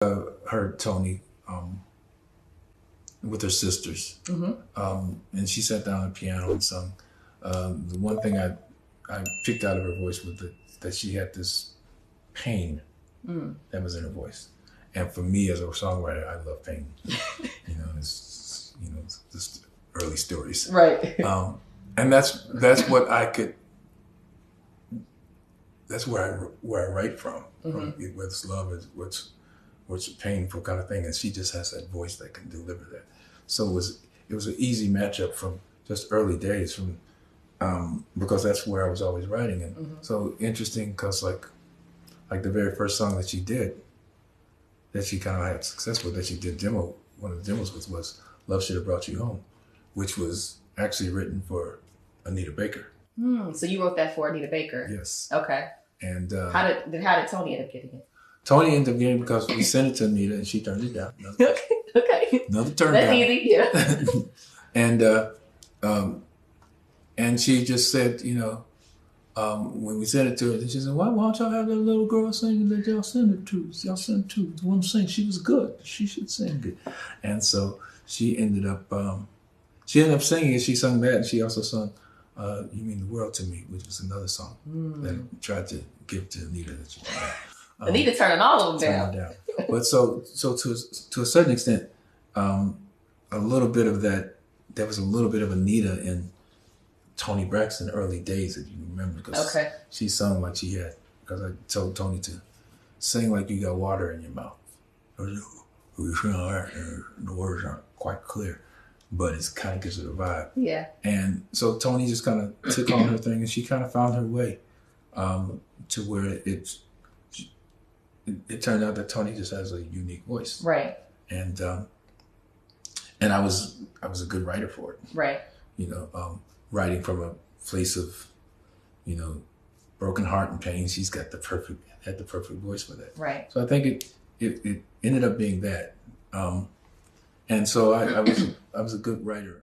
Heard Toni with her sisters, and she sat down at the piano and sung. The one thing I picked out of her voice was that she had this pain that was in her voice. And for me as a songwriter, I love pain. It's just early stories, right? And that's what I could. That's where I write from. Whether it's love, what's a painful kind of thing, and she just has that voice that can deliver that. So it was an easy matchup from just early days, because that's where I was always writing. And so interesting, because like the very first song that she did, that she kind of had success with, that she did one of the demos was "Love Should Have Brought You Home," which was actually written for Anita Baker. So you wrote that for Anita Baker? Yes. Okay. And how did Toni end up getting it? Toni ended up getting it because we sent it to Anita and she turned it down. Okay. Another turn That's down. easy, yeah. And she just said, when we sent it to her, she said, why don't y'all have that little girl singing that y'all sent it to? Y'all sent it to the one sing. She was good. She should sing good. And so she ended up singing it. She sung that, and she also sung "You Mean the World to Me," which was another song that I tried to give to Anita. That she Anita turning all of them down. But so to a certain extent, a little bit of that. There was a little bit of Anita in Toni Braxton early days, if you remember, because she sung like she had. Because I told Toni to sing like you got water in your mouth. The words aren't quite clear, but it kind of gives it a vibe. Yeah. And so Toni just kind of took on her thing, and she kind of found her way to where it turned out that Toni just has a unique voice. Right. And I was a good writer for it. Right. Writing from a place of, broken heart and pain. She's got had the perfect voice for that. Right. So I think it ended up being that. And so I was a good writer.